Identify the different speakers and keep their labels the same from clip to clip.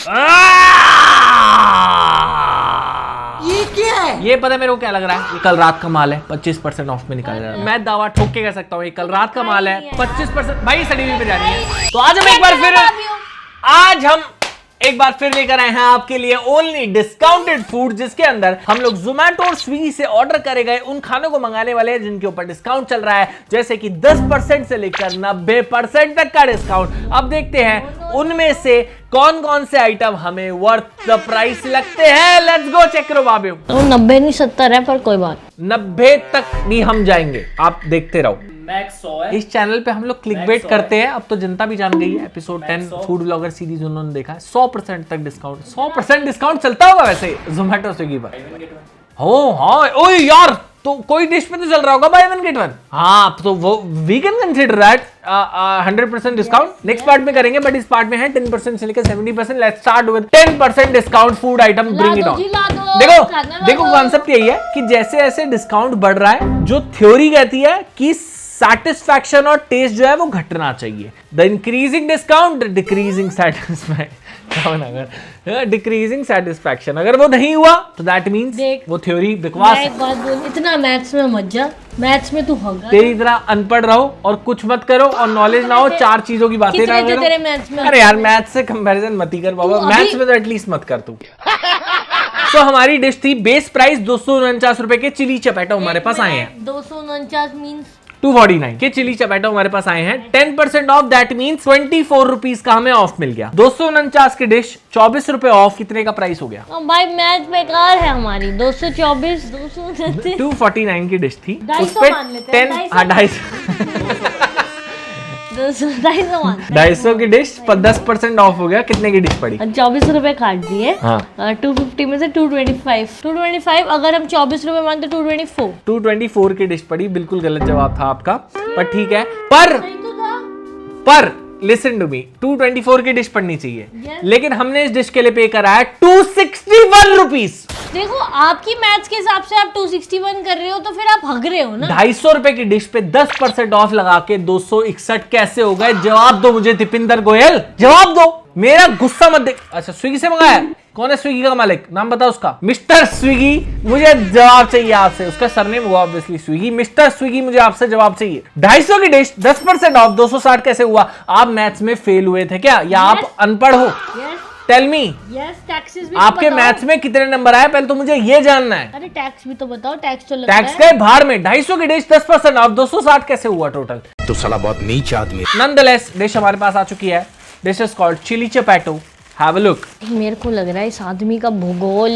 Speaker 1: ये क्या है?
Speaker 2: ये पता है मेरे को क्या लग रहा है? ये कल रात का माल है, 25% ऑफ में निकल रहा है। मैं दावा ठोक के कह सकता हूँ ये कल रात का माल है, 25%। भाई सड़ी हुई बिरयानी है। तो आज हम एक बार फिर लेकर आए हैं आपके लिए ओनली डिस्काउंटेड फूड, जिसके अंदर हम लोग जोमैटो और स्विगी से ऑर्डर करे गए उन खानों को मंगाने वाले हैं जिनके ऊपर डिस्काउंट चल रहा है, जैसे कि 10% से लेकर 90% तक का डिस्काउंट। अब देखते हैं उनमें से कौन कौन से आइटम हमें वर्थ द प्राइस लगते हैं। लेट्स गो चेक करो बाबू।
Speaker 3: तो 90 नहीं 70 है, पर कोई बात
Speaker 2: 90 तक भी हम जाएंगे, आप देखते रहो।
Speaker 1: मैक्स 100 है।
Speaker 2: इस चैनल पे हम लोग क्लिकबेट करते हैं, अब तो जनता भी जान गई है। एपिसोड 10 फूड ब्लॉगर सीरीज उन्होंने देखा है। 100% तक डिस्काउंट, 100% डिस्काउंट चलता होगा वैसे जोमेटो स्विगी पर। हो हाँ, ओए यार, तो कोई डिश पे तो चल रहा होगा बाय वन गेट वन। हाँ, तो वो we can consider that 100% discount next part में करेंगे, बट इस पार्ट में है 10% से लेकर 70%। Let's start with 10% discount food item, bring it on. देखो कॉन्सेप्ट यही है कि जैसे जैसे डिस्काउंट बढ़ रहा है, जो थ्योरी कहती है कि सैटिस्फैक्शन और टेस्ट जो है वो घटना चाहिए। The increasing discount decreasing decreasing satisfaction, अगर वो नहीं हुआ तो दैट मींस वो थ्योरी बकवास है।
Speaker 3: एक बात बोल, इतना मैथ्स में मत जा, मैथ्स में तू होगा
Speaker 2: तेरी तरह अनपढ़ रहो और कुछ मत करो और नॉलेज ना हो, चार चीजों की बातें ना करो।
Speaker 3: तेरे मैथ्स में,
Speaker 2: अरे यार मैथ्स से कंपैरिजन मत ही कर बाबा, मैथ्स में तो एटलीस्ट मत कर तू। तो हमारी डिश थी बेस प्राइस 249 रुपए के चिली चपैटो हमारे पास आए हैं।
Speaker 3: 249 मींस
Speaker 2: 249 के चिली चपैटो हमारे पास आए हैं। 10% ऑफ, दैट मींस 24 रुपीज का हमें ऑफ मिल गया। 249 की डिश 24 रुपए ऑफ, कितने का प्राइस हो गया?
Speaker 3: भाई मैथ बेकार है हमारी। 224 249
Speaker 2: 249 की डिश थी,
Speaker 3: 250 मान लेते हैं,
Speaker 2: 250 की डिश पर 10% ऑफ हो गया। कितने की डिश पड़ी?
Speaker 3: 24 रुपए काट दिए।
Speaker 2: हाँ।
Speaker 3: 250 में से 225 अगर हम 24 रुपए मानते 224
Speaker 2: 224 की डिश पड़ी। बिल्कुल गलत जवाब था आपका, पर ठीक है। पर लिसन टू मी, 224 की डिश पड़नी चाहिए, लेकिन हमने इस डिश के लिए पे करा है 261 रुपीज।
Speaker 3: देखो आपकी मैथ्स के हिसाब से आप 261 कर रहे हो, तो फिर आप हग रहे हो ना।
Speaker 2: 250 रुपए की डिश पे 10% ऑफ लगा के 261 कैसे हो गए? जवाब दो मुझे दीपिंदर गोयल, जवाब दो। मेरा गुस्सा मत देख। अच्छा, स्विगी से मंगाया? कौन है स्विगी का मालिक? नाम बता उसका। मिस्टर स्विगी, मुझे जवाब चाहिए आपसे। उसका सरनेम हुआ ऑब्वियसली स्विगी। मिस्टर स्विगी, मुझे आपसे जवाब चाहिए। 250 की डिश 10% ऑफ 260 कैसे हुआ? आप मैथ्स में फेल हुए थे क्या, या आप अनपढ़ हो? Tell me.
Speaker 3: टैक्सेस भी
Speaker 2: आपके मैथ्स में कितने नंबर आए, पहले तो मुझे ये जानना है।
Speaker 3: अरे टैक्स भी तो बताओ, टैक्स तो लगता
Speaker 2: टैक्स
Speaker 3: है।
Speaker 2: के भार में 250 की डिश 10% ऑफ 260 कैसे हुआ टोटल?
Speaker 4: तो साला बहुत नीच आदमी।
Speaker 2: नॉनदलेस डिश हमारे पास आ चुकी है। Dish is called chilli chapato. Have a look.
Speaker 3: मेरे को लग रहा है इस आदमी का भूगोल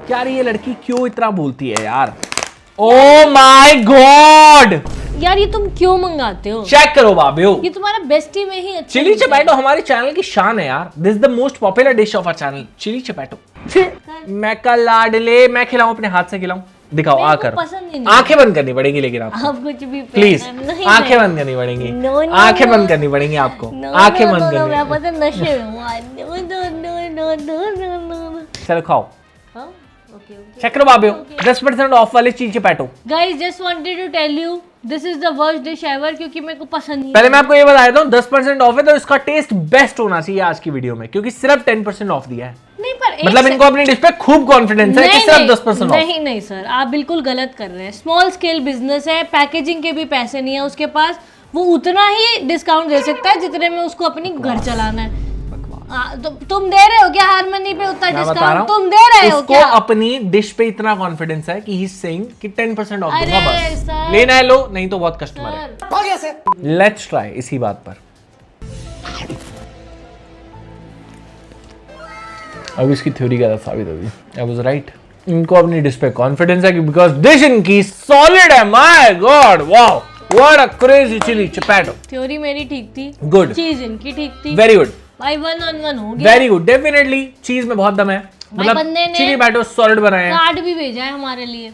Speaker 2: यार, ये लड़की क्यों इतना बोलती है यार? ओ माय गॉड,
Speaker 3: यार ये तुम क्यों मंगाते हो?
Speaker 2: चेक करो बाबू,
Speaker 3: ये तुम्हारा बेस्टी में ही अच्छा
Speaker 2: चिली चपैटो हमारे चैनल की शान है यार। This the most popular dish of our channel, chilli chapato. मैं कल लाडले, मैं खिलाऊं अपने हाथ से खिलाऊं? दिखाओ आकर। आंखें बंद करनी पड़ेगी लेकिन आपको।
Speaker 3: आप कुछ भी
Speaker 2: प्लीज आंखें बंद करनी पड़ेंगी। आंखें बंद करनी पड़ेंगी आपको। आंखें बंद करनी।
Speaker 3: नशे में।
Speaker 2: चलो खाओ। चेक करो बाबू, 10% ऑफ वाले chilli chapato.
Speaker 3: Guys just wanted to tell you this is the worst dish ever, क्योंकि मेरे को पसंद नहीं।
Speaker 2: पहले मैं आपको ये बता देता हूँ, 10% ऑफ है तो इसका टेस्ट बेस्ट होना चाहिए आज की वीडियो में, क्योंकि सिर्फ 10% ऑफ दिया है।
Speaker 3: नहीं, पर
Speaker 2: मतलब इनको अपनी डिश पे खूब कॉन्फिडेंस है कि सिर्फ 10% ऑफ।
Speaker 3: नहीं सर, आप बिल्कुल गलत कर रहे हैं। स्मॉल स्केल बिजनेस है, पैकेजिंग के भी पैसे नहीं है उसके पास। वो उतना ही डिस्काउंट दे सकता है जितने में उसको अपनी घर चलाना है। तो तुम दे रहे हो क्या हारमनी पे उतना डिस्काउंट? तुम दे रहे हो क्या?
Speaker 2: उसको अपनी डिश पे इतना कॉन्फिडेंस है कि ही इज सेइंग कि 10% ऑफ दूंगा बस। लेना है लो, नहीं तो बहुत कस्टमर है। लेट्स ट्राई इसी बात पर। अब इसकी थ्योरी गलत साबित होगी। I was right. इनको अपनी डिश पे कॉन्फिडेंस है कि बिकॉज़ डिश इनकी सॉलिड है। My god, wow, what a crazy chilli chapato.
Speaker 3: Theory मेरी ठीक थी,
Speaker 2: गुड।
Speaker 3: चीज इनकी ठीक थी,
Speaker 2: वेरी गुड।
Speaker 3: भाई 1 on 1 हो गया।
Speaker 2: वेरी गुड, डेफिनेटली चीज में बहुत दम है। मतलब चिली टोमेटो सॉलिड बनाए हैं।
Speaker 3: कार्ड भी भेजा है हमारे लिए।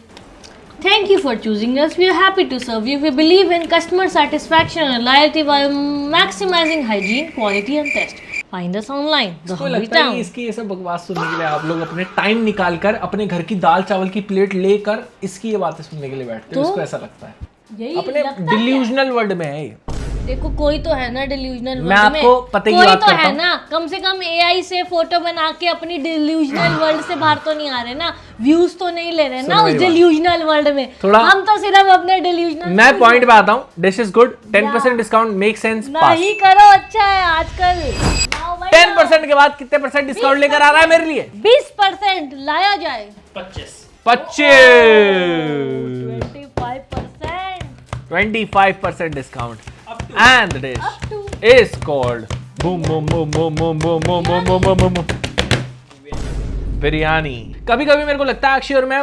Speaker 3: Thank you for choosing us. We are happy to serve you. We believe in customer satisfaction and loyalty while maximizing hygiene, quality and taste. Find us online. The
Speaker 2: इसको
Speaker 3: Hungry
Speaker 2: लगता है
Speaker 3: Town.
Speaker 2: कि इसकी ये सब बकवास सुनने के लिए आप लोग अपने टाइम निकाल कर अपने घर की दाल चावल की प्लेट लेकर इसकी ये बातें सुनने के लिए बैठते हो। इसको ऐसा लगता है
Speaker 3: यही
Speaker 2: अपने
Speaker 3: लगता है।
Speaker 2: डिल्यूजनल वर्ल्ड में है ये।
Speaker 3: देखो कोई तो है ना डिल्यूजनल
Speaker 2: मैं आपको पते की बात
Speaker 3: कोई तो
Speaker 2: करता
Speaker 3: है
Speaker 2: हूं।
Speaker 3: ना, कम से कम एआई से फोटो बना के अपनी डिल्यूजनल वर्ल्ड से बाहर तो नहीं आ रहे ना, व्यूज तो नहीं ले रहे ना
Speaker 2: सुनो
Speaker 3: उस
Speaker 2: मेरी बात।
Speaker 3: डिल्यूजनल वर्ल्ड में।
Speaker 2: थोड़ा-
Speaker 3: हम तो सिर्फ अपने डिल्यूजनल
Speaker 2: मैं पॉइंट पे आता हूँ, dish is good, 10% discount make sense, pass.
Speaker 3: नहीं करो, अच्छा है आजकल। लाओ भाई,
Speaker 2: 10% के बाद कितने परसेंट डिस्काउंट लेकर आ रहा है मेरे लिए?
Speaker 3: 20% लाया जाए।
Speaker 1: 25
Speaker 2: 25% discount and the dish is called boom boom boom boom boom boom boom boom boom boom boom biryani. कभी कभी मेरे को लगता है अक्षय और मैं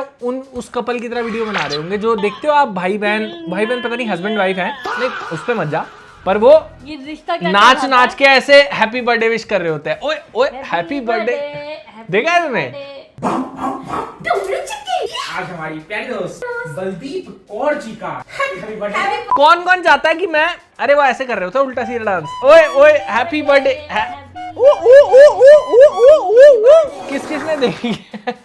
Speaker 2: उस कपल की तरह वीडियो बना रहे होंगे जो देखते हो आप, भाई बहन पता नहीं हस्बैंड वाइफ है, नहीं उस पे मत जा, पर वो
Speaker 3: ये रिश्ता क्या
Speaker 2: नाच
Speaker 3: कहलाता
Speaker 2: नाच के ऐसे हैप्पी बर्थडे विश कर रहे होते हैं। ओए ओए
Speaker 3: है?
Speaker 2: हैप्पी बर्थडे, देखा है तुमने?
Speaker 1: आज हमारी प्यारी दोस्त बलदीप कौर जी का हैप्पी बर्थडे।
Speaker 2: कौन कौन चाहता है कि मैं, अरे वो ऐसे कर रहे होते उल्टा सीधा डांस, ओए ओए हैप्पी बर्थडे, किस किस ने देखी है?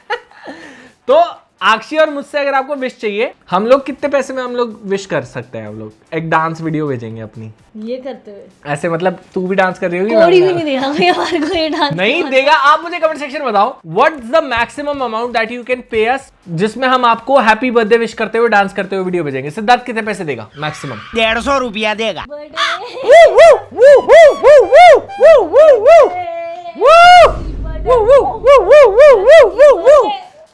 Speaker 2: तो अक्षय और मुझसे अगर आपको विश चाहिए, हम लोग कितने पैसे में हम लोग विश कर सकते हैं? हम लोग एक डांस वीडियो भेजेंगे अपनी,
Speaker 3: ये करते हुए
Speaker 2: ऐसे मतलब तू भी डांस कर रही होगी,
Speaker 3: कोई
Speaker 2: मैं
Speaker 3: भी नहीं देगा भाई हमारे को ये डांस।
Speaker 2: नहीं देगा। आप मुझे कमेंट सेक्शन में बताओ what's the maximum amount that you can pay us, जिसमें हम आपको हैप्पी बर्थडे विश करते हुए डांस करते हुए वीडियो भेजेंगे। सिद्धार्थ कितने पैसे देगा मैक्सिमम?
Speaker 4: 150 रुपया देगा।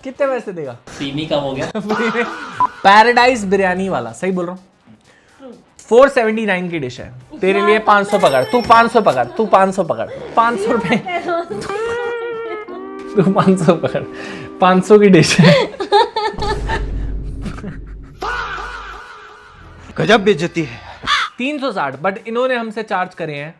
Speaker 2: कितने पैसे देगा?
Speaker 1: सीमी का हो गया।
Speaker 2: पैराडाइज बिरयानी वाला, सही बोल रहा हूँ। 479 की डिश है, तेरे लिए 500 पकड़, तू 500 पकड़, तू 500 पकड़, 500 रुपए, तू 500 पकड़, 500 की डिश है।
Speaker 4: गजब बेइज्जती है।
Speaker 2: 360, बट इन्होंने हमसे चार्ज करे हैं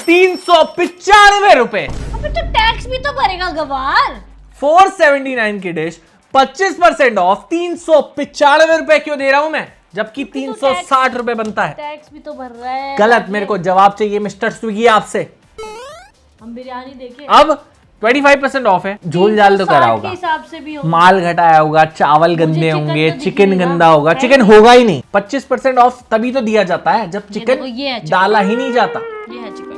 Speaker 2: 395 रुपए।
Speaker 3: अबे तो टैक्स भी तो भरेगा गवार।
Speaker 2: 479 की डिश 25% ऑफ, 395 रुपए क्यों दे रहा हूं मैं, जबकि 360 रुपए बनता है?
Speaker 3: टैक्स भी तो भर रहा है।
Speaker 2: गलत। मेरे को जवाब चाहिए मिस्टर स्विगी आपसे।
Speaker 3: हम बिरयानी देखे
Speaker 2: अब 25% ऑफ है, झोल जाल तो करा
Speaker 3: 360
Speaker 2: होगा,
Speaker 3: के हिसाब से भी होगा।
Speaker 2: माल घटाया होगा, चावल गंदे
Speaker 3: चिकन
Speaker 2: होंगे,
Speaker 3: तो दिख
Speaker 2: चिकन
Speaker 3: नहीं रहा।
Speaker 2: गंदा होगा,
Speaker 3: है
Speaker 2: चिकन
Speaker 3: नहीं।
Speaker 2: होगा ही नहीं। 25% ऑफ तभी तो दिया जाता है जब
Speaker 3: देखो,
Speaker 2: चिकन
Speaker 3: ये है चिकन।
Speaker 2: डाला ही नहीं जाता।
Speaker 3: ये है चिकन,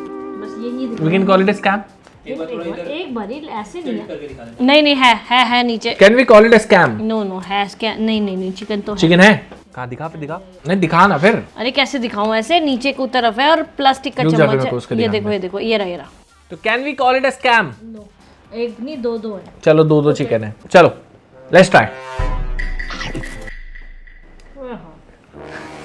Speaker 3: बस यही दिख
Speaker 2: we can call it a scam.
Speaker 3: एक बार ही ऐसे नहीं है। नहीं नहीं है नीचे।
Speaker 2: Can we call it a scam?
Speaker 3: No no है क्या? नहीं नहीं नहीं चिकन तो है।
Speaker 2: चिकन है कहाँ? दिखा, फिर दिखा। नहीं दिखा ना फिर।
Speaker 3: अरे कैसे दिखाऊं? ऐसे नीचे को तरफ है और प्लास्टिक का
Speaker 2: रुक जा, फिर
Speaker 3: चम्मच
Speaker 2: मेरे को उसका
Speaker 3: है। ये
Speaker 2: दिखाना
Speaker 3: देखो ये देखो, ये रहा।
Speaker 2: तो can we call it a scam?
Speaker 3: No, एक नहीं दो है।
Speaker 2: चलो दो चिकन है, चलो लेट्स ट्राई।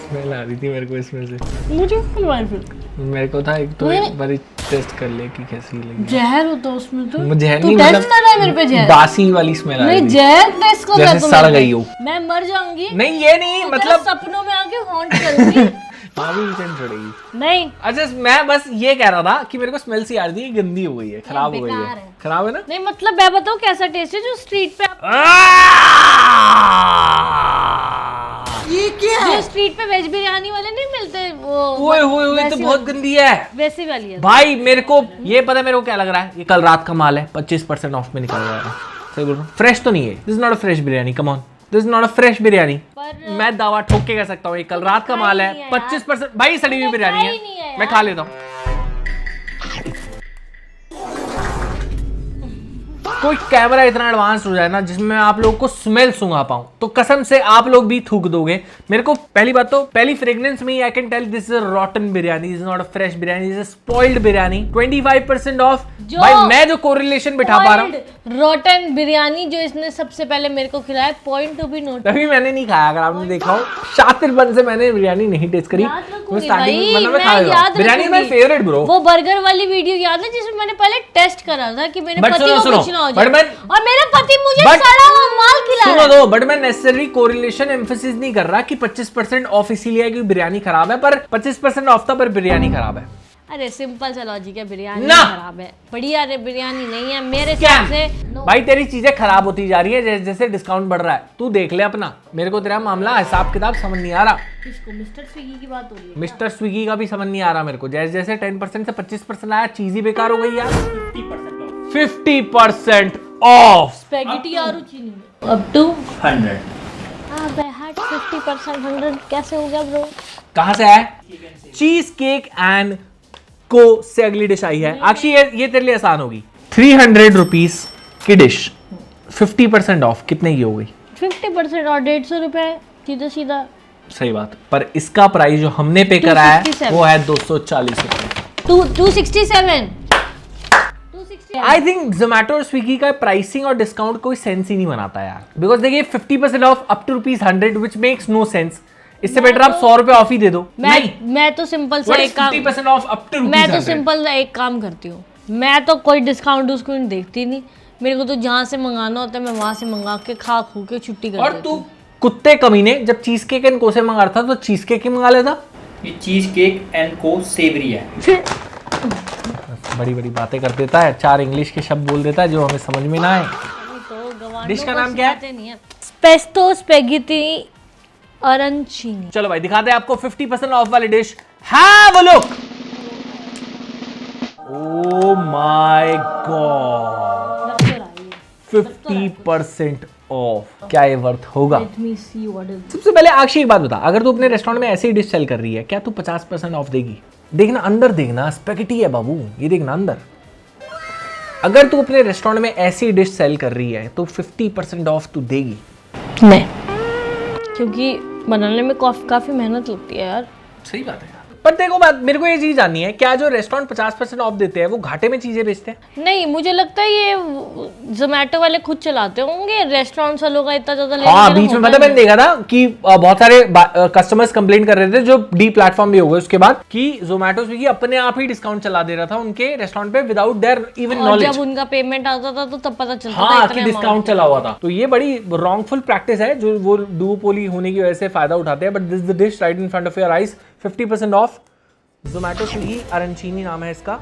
Speaker 2: स्मेल आ रही थी मेरे को इसमें से,
Speaker 3: मुझे खिलवाए फिर।
Speaker 2: मेरे को था एक तो
Speaker 3: नहीं।
Speaker 2: एक बार टेस्ट कर ले कि कैसी लगी।
Speaker 3: जहर हो तो उसमें तो
Speaker 2: मुझे
Speaker 3: तू
Speaker 2: नहीं,
Speaker 3: टेस्ट
Speaker 2: मतलब
Speaker 3: कर रहा है मेरे पे जहर?
Speaker 2: बासी वाली स्मेल आ रही
Speaker 3: नहीं
Speaker 2: थी,
Speaker 3: जहर टेस्ट कर रहा है
Speaker 2: जैसे
Speaker 3: तू
Speaker 2: सड़
Speaker 3: मेरे पे।
Speaker 2: गई हो।
Speaker 3: मैं मर जाऊंगी।
Speaker 2: नहीं ये नहीं,
Speaker 3: तो
Speaker 2: मतलब
Speaker 3: तेरे सपनों में आके हॉन्ट करूंगी।
Speaker 2: हाँ भी वीकेंड छोड़ेगी।
Speaker 3: नहीं
Speaker 2: अच्छा मैं बस ये कह रहा था कि मेरे को स्मेल सी आ रही थी, गंदी हो गई है, खराब हो गई
Speaker 3: बेकार
Speaker 2: है।
Speaker 3: है।
Speaker 2: खराब है ना?
Speaker 3: नहीं मतलब मैं बताऊं कैसा टेस्ट है जो स्ट्रीट पे
Speaker 1: ये क्या
Speaker 3: जो स्ट्रीट पे वेज बिरयानी वाले नहीं मिलते वो
Speaker 2: ओए होए होए, तो
Speaker 3: वैसी
Speaker 2: बहुत
Speaker 3: वाली-
Speaker 2: गंदी है
Speaker 3: वैसी वाली है।
Speaker 2: भाई। मेरे को ये पता है मेरे को क्या लग रहा है, ये कल रात का माल है, 25% ऑफ में निकल रहा है। सही बोल रहा हूँ, फ्रेश तो नहीं है। This is not a fresh biryani, come on, this is not a fresh biryani.
Speaker 3: पर
Speaker 2: मैं दावा ठोक के कह सकता हूँ ये कल रात का
Speaker 3: खाई
Speaker 2: माल
Speaker 3: नहीं
Speaker 2: है,
Speaker 3: है
Speaker 2: 25%। भाई सड़ी हुई बिरयानी
Speaker 3: खाई नहीं है
Speaker 2: है, मैं
Speaker 3: यार।
Speaker 2: खा लेता हूँ। कोई कैमरा इतना एडवांस हो जाए ना जिसमें मैं आप लोगों को स्मेल सूंघा पाऊं, तो कसम से आप लोग भी थूक दोगे। मेरे को पहली बात तो पहली फ्रेग्रेंस में ही I can tell this is a rotten biryani, this is not a fresh biryani, this is spoiled biryani. 25% off.
Speaker 3: जो
Speaker 2: भाई मैं जो कोरिलेशन बिठा पा रहा हूँ,
Speaker 3: रोटन बिरयानी जो इसने सबसे पहले मेरे को खिलाया, पॉइंट टू बी नोट।
Speaker 2: तभी मैंने नहीं खाया। अगर आपने देखा हो, शातिरपन से मैंने बिरयानी नहीं टेस्ट करी।
Speaker 3: याद
Speaker 2: मैं
Speaker 3: रखूंगी
Speaker 2: स्टार्टिंग
Speaker 3: भाई,
Speaker 2: मतलब मैं
Speaker 3: मैं
Speaker 2: खा रहा
Speaker 3: याद
Speaker 2: हूँ। बिरयानी
Speaker 3: रखूंगी।
Speaker 2: My favourite bro.
Speaker 3: वो बर्गर वाली वीडियो याद है जिसमें मैंने पहले टेस्ट करा था कि मेरे
Speaker 2: But
Speaker 3: पति
Speaker 2: सुनो,
Speaker 3: को
Speaker 2: सुनो,
Speaker 3: कुछ ना हो
Speaker 2: but
Speaker 3: जाए,
Speaker 2: मैं-
Speaker 3: और मेरा पति मुझे
Speaker 2: But-
Speaker 3: सड़ा हुआ माल खिला रहा
Speaker 2: सुनो
Speaker 3: है।
Speaker 2: दो, बट मैं नेसेसरी कोरिलेशन एम्फेसिस नहीं कर रहा कि 25% ऑफ इसीलिए है क्योंकि बिरयानी खराब है, पर 25% ऑफ था पर बिरयानी खराब है।
Speaker 3: अरे सिंपल सा लॉजिक है, बिरयानी
Speaker 2: ना।
Speaker 3: खराब है, बढ़िया रे बिरयानी नहीं है मेरे
Speaker 2: क्या?
Speaker 3: हिसाब से। No।
Speaker 2: भाई तेरी चीजें खराब होती जा रही है जैसे जैसे डिस्काउंट बढ़ रहा है। तू देख ले अपना, मेरे को तेरा मामला हिसाब किताब समझ नहीं आ रहा।
Speaker 3: किसको? मिस्टर स्विगी की बात हो रही है?
Speaker 2: मिस्टर स्विगी का भी समझ नहीं आ रहा मेरे को। जैसे जैसे 10% से 25% आया, चीज ही बेकार हो गई यार। 50% ऑफ।
Speaker 3: स्पेगेटी और चीनी अप टू
Speaker 1: 100।
Speaker 3: अबे What? 50% 100 कैसे हो गया ब्रो?
Speaker 2: कहाँ से आया? चीज केक एंड को से अगली डिश आई है। अक्षय ये तेरे लिए आसान होगी। 300 रुपीज की डिश 50% ऑफ कितने की हो गई?
Speaker 3: 50% और 150 रुपए सीधा सीधा।
Speaker 2: सही बात, पर इसका प्राइस जो हमने पे करा है
Speaker 3: 267
Speaker 2: वो है 240 रुपए।
Speaker 3: 267।
Speaker 2: आई थिंक जोमेटो और स्विगी का प्राइसिंग और डिस्काउंट कोई सेंस ही नहीं बनाता यार, बिकॉज देखिए 50% off up to ₹100 which makes no sense. इससे बेटर आप 100 रुपए ऑफ ही दे दो।
Speaker 3: मैं तो सिंपल सा एक काम
Speaker 2: 50% ऑफ अप टू
Speaker 3: मैं तो सिंपल सा एक काम करती हूँ, मैं तो कोई डिस्काउंट उसको देखती नहीं। मेरे को तो जहाँ से मंगाना होता है मैं वहां से मंगा के खा खू के छुट्टी कर
Speaker 2: और
Speaker 3: देती
Speaker 2: तू
Speaker 3: हूँ।
Speaker 2: कुत्ते कमीने जब चीज केक एंड को से मंगा रहा था तो चीज केक ही मंगा लेता।
Speaker 5: ये चीज केक एंड को सेवरी है।
Speaker 2: बड़ी बड़ी बातें कर देता है, 4 इंग्लिश के शब्द बोल देता है जो हमें समझ में ना आए। डिश का नाम क्या है?
Speaker 3: Pesto spaghetti arancini.
Speaker 2: चलो भाई दिखाते हैं आपको 50% ऑफ वाली dish. Have a look. Oh my god, 50% off. क्या ये वर्थ होगा? सबसे पहले अक्षय एक बात बता, अगर तू अपने रेस्टोरेंट में ऐसी डिश सेल कर रही है, क्या तू 50% ऑफ देगी? देखना अंदर, देखना स्पेगेटी है बाबू, ये देखना अंदर। अगर तू अपने रेस्टोरेंट में ऐसी डिश सेल कर रही है तो 50% ऑफ तू देगी?
Speaker 3: नहीं, क्योंकि बनाने में काफी मेहनत लगती है यार।
Speaker 2: सही बात है, पर देखो बात, मेरे को ये चीज जाननी है, क्या जो रेस्टोरेंट 50% ऑफ देते हैं वो घाटे में चीजें बेचते हैं?
Speaker 3: नहीं, मुझे लगता है ये जोमेटो वाले खुद चलाते होंगे, रेस्टोरेंट वालों का इतना ज्यादा
Speaker 2: हाँ, बीच में पता मैंने देखा था कि बहुत सारे कस्टमर्स कंप्लेन कर रहे थे जो डी प्लेटफॉर्म भी हो गए उसके बाद, कि जोमेटो स्विगी अपने आप ही डिस्काउंट चला दे रहा था उनके रेस्टोरेंट पे विदाउट देयर इवन नॉलेज।
Speaker 3: जब उनका पेमेंट आता था तो तब पता चलता था
Speaker 2: हाँ,
Speaker 3: इतना
Speaker 2: कि डिस्काउंट चला हुआ था। तो ये बड़ी रॉन्गफुल प्रैक्टिस है जो वो डुओपोली होने की वजह से फायदा उठाते हैं। But this the dish right in front of your eyes, 50% off. Zomato Swiggy arancini नाम है इसका।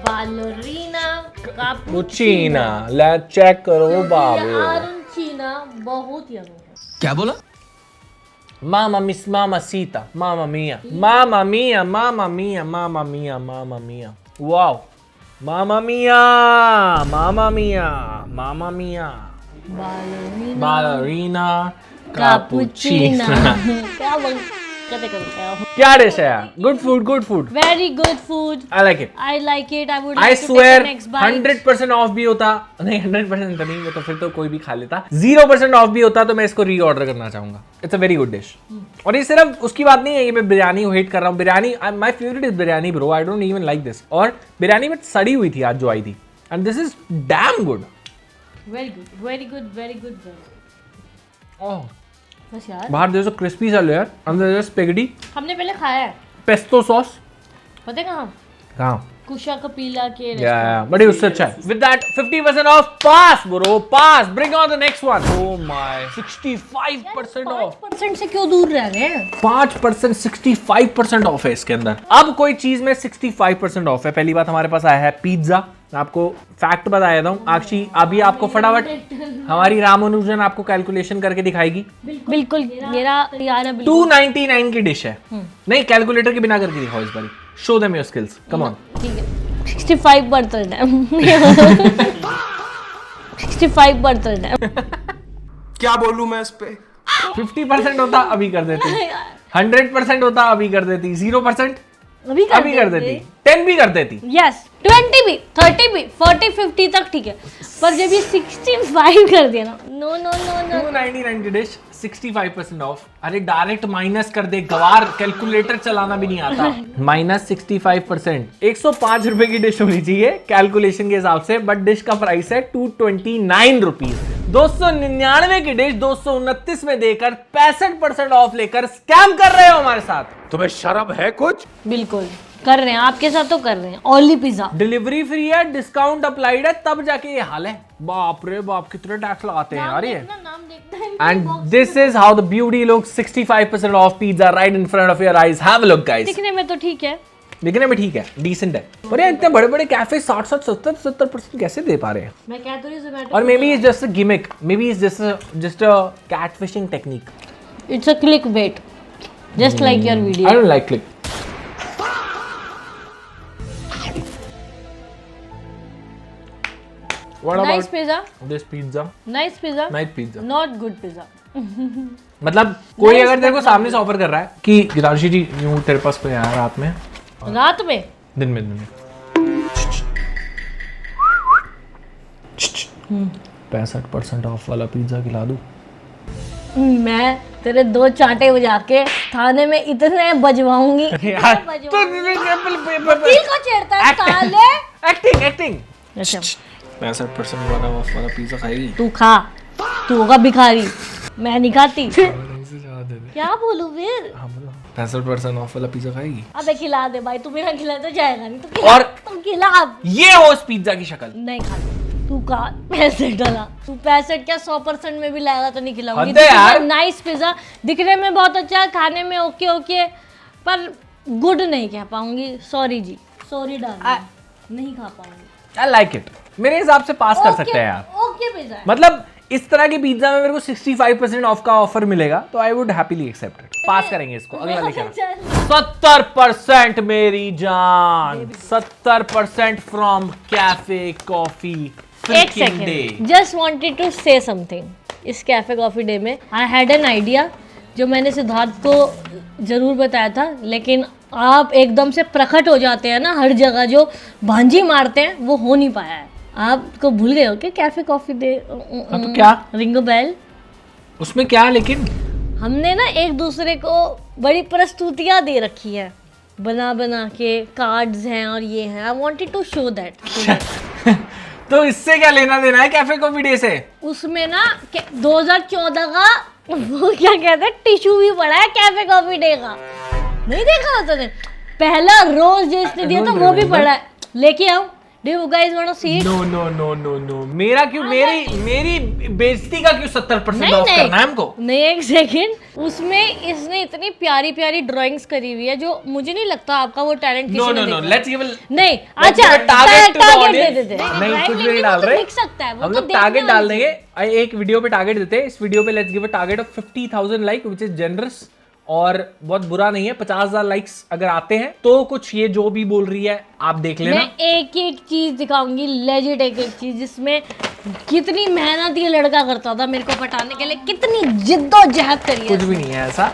Speaker 3: बालरीना
Speaker 2: कैपुचिनो, ले चेक करो बाबू।
Speaker 3: अरांचीना बहुत यम्मी है।
Speaker 4: क्या बोला?
Speaker 2: मामा मिस, मामा सीता, मामा मिया, मामा मिया, मामा मिया, मामा मिया, मामा मिया, वाओ, मामा मिया, मामा मिया, मामा मिया, बालरीना
Speaker 3: कैपुचिनो।
Speaker 2: कैपुचिनो।
Speaker 3: क्या
Speaker 2: क्या डिश है यार? Good food, good food,
Speaker 3: very good food.
Speaker 2: I like it.
Speaker 3: I like it. I would
Speaker 2: I swear 100% of भी होता, नहीं 100% तो नहीं, वो तो फिर तो कोई भी खा लेता। 0% ऑफ भी होता तो मैं इसको रीऑर्डर करना चाहूंगा। It's a very good dish. और ये सिर्फ उसकी बात नहीं है कि मैं बिरयानी को हेट कर रहा हूँ। Biryani, my favourite is biryani bro, I don't even like this. और बिरयानी में सड़ी हुई थी आज जो आई थी, and this is damn good.
Speaker 3: Very good, very good, very good.
Speaker 2: Oh,
Speaker 3: बस यार,
Speaker 2: बाहर देखो क्रिस्पी सा लेयर, अंदर स्पेगेटी,
Speaker 3: हमने पहले खाया है,
Speaker 2: पेस्तो सॉस।
Speaker 3: पता है कहाँ?
Speaker 2: हाँ,
Speaker 3: कुशा कपिला के
Speaker 2: बड़ी उससे अच्छा है। With that 50% off, pass bro, pass. Bring on the next one. Oh my, 65% off.
Speaker 3: 5% से क्यों दूर रह गए?
Speaker 2: 5% 65% ऑफ है इसके अंदर। अब कोई चीज में 65% ऑफ है। पहली बात हमारे पास आया है पिज्जा। मैं आपको फैक्ट बता देता हूँ। अक्षी अभी आपको फटाफट हमारी रामानुजन आपको कैलकुलेशन करके दिखाएगी।
Speaker 3: बिल्कुल, मेरा यार
Speaker 2: 299 की डिश है। नहीं, कैलकुलेटर के बिना करके दिखाओ इस बारी। Show them your skills, come on.
Speaker 3: ठीक है, 65% है। 65% है।
Speaker 4: क्या बोलूं मैं इस पे?
Speaker 2: 50% होता अभी कर देती, 100% होता अभी कर देती, 0%
Speaker 3: अभी
Speaker 2: कर देती, 10 भी कर देती।
Speaker 3: यस, 20 भी, 30 भी, 40, 50 तक ठीक है, पर जब ये 65 कर दिया ना, नो नो नो नो।
Speaker 2: 299 की डिश 65% ऑफ। अरे डायरेक्ट माइनस कर दे गवार, कैलकुलेटर चलाना भी नहीं आता। माइनस 65%, 105 रुपए की डिश होनी चाहिए कैलकुलेशन के हिसाब से, बट डिश का प्राइस है 229 रुपीज। 299 की डिश 229 में देकर 65% ऑफ लेकर स्कैम कर रहे हो हमारे साथ।
Speaker 4: तुम्हें शर्म है कुछ?
Speaker 3: बिल्कुल कर रहे हैं, आपके साथ तो कर रहे हैं। ओनली पिज्जा,
Speaker 2: डिलीवरी फ्री है, डिस्काउंट अप्लाइड है, तब जाके ये हाल है। बाप रे बाप, कितने टैक्स लगाते हैं यार ये।
Speaker 3: नाम देखना है।
Speaker 2: And this is how the beauty looks, 65% of pizza right in front of your eyes. Have a look guys.
Speaker 3: दिखने में तो ठीक है,
Speaker 2: दिखने में ठीक है, डिसेंट है, पर यार इतने बड़े बड़े कैफे 60, 70% कैसे दे पा रहे हैं?
Speaker 3: मैं कह तो रही हूं Zomato।
Speaker 2: और maybe is just a gimmick, maybe is just a cat fishing technique.
Speaker 3: It's a click bait, just like your video.
Speaker 2: I don't like click. What
Speaker 3: nice
Speaker 2: about
Speaker 3: pizza,
Speaker 2: this pizza?
Speaker 3: Nice pizza,
Speaker 2: Nice pizza.
Speaker 3: Not good pizza.
Speaker 2: मतलब कोई अगर तेरे को सामने से offer कर रहा है कि गिराशी जी यूं तेरे पास कोई आया रात में,
Speaker 3: रात में
Speaker 2: दिन में 65% ऑफ वाला पिज्जा खिला दूं?
Speaker 3: मैं तेरे 2 चांटे बजा के थाने में इतने बजवाऊंगी,
Speaker 2: यार
Speaker 3: वकील को छेड़ता है साले।
Speaker 2: एक्टिंग
Speaker 3: अच्छा
Speaker 2: 65% वाला ऑफ वाला पिज्जा खाएगी?
Speaker 3: तू खा, तू होगा भिखारी, मैं नहीं खाती। क्या बोलूं फिर?
Speaker 2: 65% ऑफ वाला पिज्जा खाएगी?
Speaker 3: अबे खिला दे भाई, तू बिना खिलाए तो जाएगा नहीं, तो खिला,
Speaker 2: और
Speaker 3: तू खिला।
Speaker 2: ये हो उस पिज्जा की शक्ल।
Speaker 3: नहीं खाती, तू का 65 डाला, तू 65 क्या 100% में भी लाएगा तो नहीं खिलाऊंगी।
Speaker 2: हद है यार।
Speaker 3: नाइस पिज्जा दिखने में बहुत अच्छा है, खाने में ओके ओके, पर गुड नहीं कह पाऊंगी। सॉरी जी, सॉरी डाल, नहीं खा पाऊंगी।
Speaker 2: आई लाइक इट, मेरे हिसाब से पास कर सकते हैं यार।
Speaker 3: ओके पिज्जा है।
Speaker 2: मतलब इस तरह की पिज्जा में मेरे को 65% ऑफ का ऑफर मिलेगा तो I would happily accept it. Pass करेंगे इसको। अगला लेके आओ। 70% मेरी जान, 70% फ्रॉम कैफे कॉफी।
Speaker 3: एक second, just wanted to say something. इस कैफे कॉफी डे में आई हैड एन आइडिया जो मैंने सिद्धार्थ को जरूर बताया था, लेकिन आप एकदम से प्रकट हो जाते हैं ना हर जगह, जो भांजी मारते हैं वो हो नहीं पाया है। आपको भूल गए हो क्या कैफे कॉफी डे?
Speaker 2: हाँ तो क्या
Speaker 3: रिंगो बेल।
Speaker 2: उसमें क्या लेकिन
Speaker 3: हमने ना एक दूसरे को बड़ी प्रस्तुतियां दे रखी है, बना बना के कार्ड्स हैं और ये हैं। I wanted to show that.
Speaker 2: तो इससे क्या लेना देना है कैफे कॉफी डे से?
Speaker 3: उसमें ना 2014 का वो क्या कहते हैं टिश्यू भी पड़ा है कैफे कॉफी डे का। नहीं देखा तूने? पहला रोज जो इसने दिया था वो भी पड़ा है। लेके आओ। Do you guys want to see it?
Speaker 2: No. मेरा क्यों, मेरी बेइज्जती का क्यों 70% ऑफ करना है हमको?
Speaker 3: नहीं, एक सेकंड। उसमें इसने इतनी प्यारी प्यारी ड्राइंग्स करी हुई है जो मुझे नहीं लगता आपका वो टैलेंट किसी ने
Speaker 2: No.
Speaker 3: देखा।
Speaker 2: Let's give
Speaker 3: नहीं,
Speaker 2: let's
Speaker 3: अच्छा
Speaker 2: give a target to the
Speaker 3: target
Speaker 2: audience.
Speaker 3: दे देते।
Speaker 2: नहीं, कुछ भी नहीं
Speaker 3: वो
Speaker 2: डाल
Speaker 3: तो
Speaker 2: रहे।
Speaker 3: दिख सकता है, वो
Speaker 2: हम
Speaker 3: तो
Speaker 2: लोग
Speaker 3: देखने
Speaker 2: टारगेट
Speaker 3: वाली
Speaker 2: डाल
Speaker 3: चीज़
Speaker 2: देंगे। एक वीडियो पे टारगेट देते हैं। इस वीडियो पे let's give a target of 50,000 like which is generous, और बहुत बुरा नहीं है। 50,000 लाइक्स अगर आते हैं तो कुछ ये जो भी बोल रही है आप देख लेना।
Speaker 3: मैं एक एक चीज दिखाऊंगी, लेजिट एक एक चीज, जिसमें कितनी मेहनत ये लड़का करता था मेरे को पटाने के लिए, कितनी जिद्दोजहद करी है।
Speaker 2: कुछ भी नहीं है ऐसा।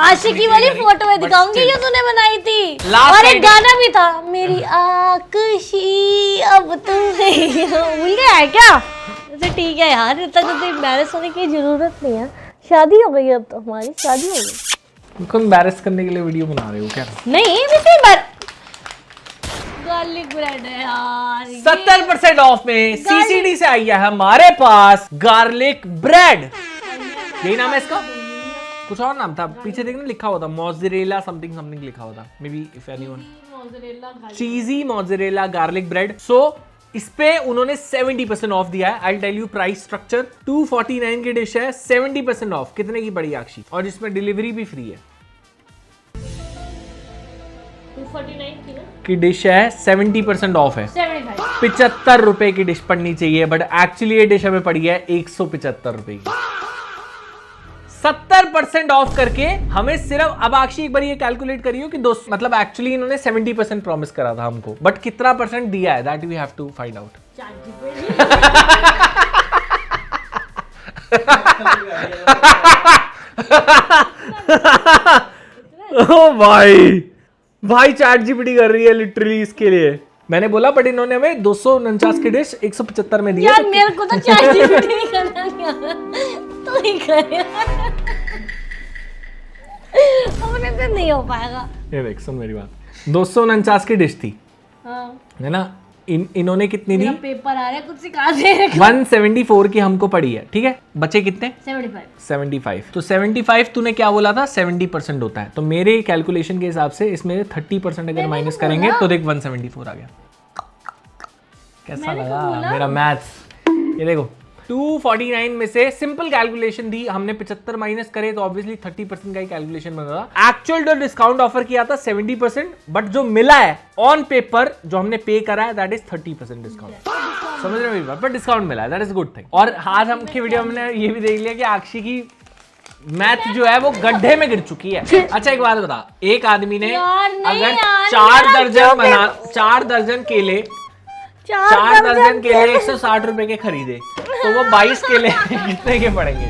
Speaker 3: आशिकी वाली फोटो में दिखाऊंगी जो तूने बनाई थी।
Speaker 2: Last
Speaker 3: और एक
Speaker 2: night-
Speaker 3: गाना भी था, मेरी आकुशी अब तुम नहीं हो। भूल गया है क्या? अच्छा ठीक है यार, इतना तो एम्बैरेस होने की जरूरत नहीं है। शादी हो गई, अब तो हमारी शादी हो गई।
Speaker 2: तुमको एम्बैरेस करने के लिए वीडियो बना रहे हो क्या?
Speaker 3: नहीं वैसे गार्लिक ब्रेड है यार।
Speaker 2: 70% ऑफ में सीसीडी से आई है हमारे पास गार्लिक ब्रेड। यही नाम है इसका? कुछ और नाम था पीछे देखना, लिखा हुआ था मोज़रेला समथिंग लिखा हुआ था। Maybe if anyone, cheesy mozzarella garlic bread. So इस पे उन्होंने 70% ऑफ दिया है। I tell you price structure. 249 की डिश है, 70% ऑफ। कितने की पड़ी आक्षी? और इसमें डिलीवरी भी फ्री है।
Speaker 3: 249
Speaker 2: की डिश है, 70% ऑफ है। 75 रुपए की डिश पड़नी चाहिए, बट एक्चुअली ये डिश हमें पड़ी है 175 रुपए की। 70% ऑफ करके हमें सिर्फ, अब आक्षी एक बार ये कैलकुलेट करियो कि मतलब एक्चुअली इन्होंने 70% प्रॉमिस करा था हमको, बट कितना परसेंट दिया है that we have to find out. Oh भाई चैट जीपीटी कर रही है लिटरली इसके लिए। मैंने बोला बट इन्होंने हमें 249 की डिश 175 में दी है।
Speaker 3: यार मेरे को तो चैट जीपीटी करना नहीं आता, तू ही कर। अपने से नहीं हो पाएगा।
Speaker 2: ये देख सुन मेरी बात, 249 की डिश थी,
Speaker 3: हाँ।
Speaker 2: है ना? इन्होंने कितनी दी?
Speaker 3: मेरा पेपर आ रहा है, कुछ सिखा दे।
Speaker 2: 174 की हमको पड़ी है, ठीक है? बचे कितने?
Speaker 3: 75।
Speaker 2: तो 75 तूने क्या बोला था? 70% होता है। तो मेरे कैलकुलेशन के हिसाब से इसमें 30% अगर माइनस करेंगे तो देख 174 आ गया। कैसा लगा मेरा मैथ्स? ये देखो 249 में से सिंपल कैलकुलेशन दी हमने, 75 माइनस करे तो ऑब्वियसली 30% का ही कैलकुलेशन बन रहा। एक्चुअल जो डिस्काउंट ऑफर किया था 70%, बट जो मिला है ऑन पेपर जो हमने पे करा है दैट इज 30% डिस्काउंट। समझ रहे हो? पर डिस्काउंट मिला है, दैट इज गुड थिंग। और आज हम की वीडियो में ये भी देख लिया कि आक्षी की मैथ जो है वो गड्ढे में गिर चुकी है। अच्छा एक बात बता, एक आदमी ने अगर 4 दर्जन केले 4 दर्जन केले 160 रुपए के खरीदे तो वो 22 केले कितने के पड़ेंगे?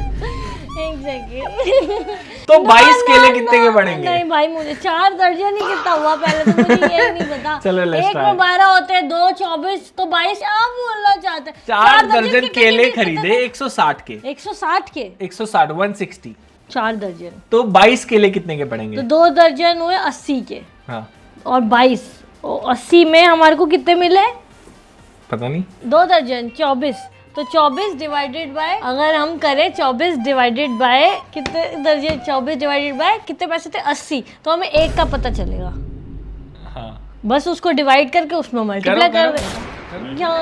Speaker 3: एक सेकंड।
Speaker 2: तो 22 केले कितने के पड़ेंगे?
Speaker 3: नहीं भाई, मुझे 4 दर्जन ही कितना हुआ पहले तो मुझे ये नहीं पता।
Speaker 2: चलो, let's
Speaker 3: एक
Speaker 2: try.
Speaker 3: में 12 होते हैं, 2 24 तो 22 आप बोलना चाहते हैं।
Speaker 2: 4 दर्जन
Speaker 3: कितने
Speaker 2: केले
Speaker 3: कितने
Speaker 2: खरीदे 160 के।
Speaker 3: 160 के
Speaker 2: 160 160
Speaker 3: 4 दर्जन
Speaker 2: तो 22 केले कितने के पड़ेंगे?
Speaker 3: तो 2 दर्जन हुए 80 के
Speaker 2: हाँ
Speaker 3: और 22 80 में हमारे को कितने मिले?
Speaker 2: पता नहीं।
Speaker 3: 2 दर्जन 24 तो 24 डिवाइडेड बाय, अगर हम करें 24 डिवाइडेड बाय कितने दर्जन, 24 डिवाइडेड बाय कितने पैसे थे 80, तो हमें एक का पता चलेगा।
Speaker 2: हाँ
Speaker 3: बस उसको डिवाइड करके उसमें मल्टीप्लाई कर क्या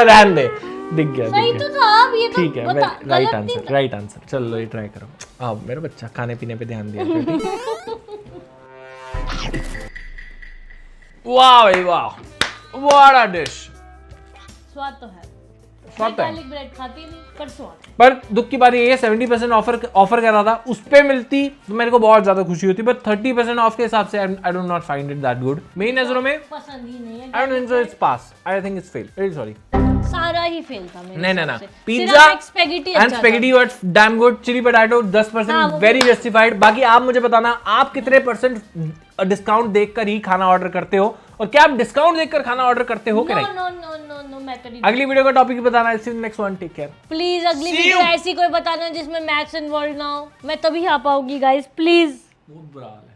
Speaker 2: रहने दे, दिख गया
Speaker 3: सही
Speaker 2: दिख
Speaker 3: तो
Speaker 2: गया।
Speaker 3: था। अब ये तो
Speaker 2: ठीक है,
Speaker 3: बता,
Speaker 2: राइट
Speaker 3: गलत
Speaker 2: आंसर
Speaker 3: नहीं था।
Speaker 2: Right answer. चलो ये ट्राई करो। हाँ मेरा बच्चा खाने पीने पे ध्यान दिया करो, ठीक? वाह भाई वाह, व्हाट अ डिश।
Speaker 3: स्वाद तो है,
Speaker 2: स्वाद तो है।
Speaker 3: गार्लिक ब्रेड खाती नहीं पर स्वाद है।
Speaker 2: पर दुख की बात ये है 70% ऑफर कर रहा था, उस पे मिलती तो मेरे को बहुत ज्यादा खुशी होती, बट 30% ऑफ के हिसाब से I don't not find it that good. मेरी नजरों में
Speaker 3: पसंद ही नहीं है,
Speaker 2: I don't think so it's pass, I think it's fail, very sorry.
Speaker 3: सारा ही फेल था मेरे
Speaker 2: नहीं
Speaker 3: हिसाब से।
Speaker 2: पिज्जा
Speaker 3: सिर्फ एक स्पेगेटी
Speaker 2: एंड
Speaker 3: अच्छा था।
Speaker 2: Spaghetti was damn good. Chilli potato 10%
Speaker 3: हाँ, वो
Speaker 2: वेरी जस्टिफाइड। बाकी आप मुझे बताना आप कितने परसेंट डिस्काउंट देखकर ही खाना ऑर्डर करते हो, और क्या आप डिस्काउंट देखकर खाना ऑर्डर करते हो कि
Speaker 3: नो
Speaker 2: नहीं?
Speaker 3: नो नो नो नो मैं तो नहीं।
Speaker 2: अगली वीडियो का टॉपिक बताना। See you next one, take care.
Speaker 3: Please अगली
Speaker 2: See
Speaker 3: वीडियो
Speaker 2: you.
Speaker 3: ऐसी कोई बताना जिसमें मैथ्स इन्वॉल्व ना हो, मैं तभी आ पाऊंगी गाइस, प्लीज।
Speaker 2: बहुत बुरा हाल है।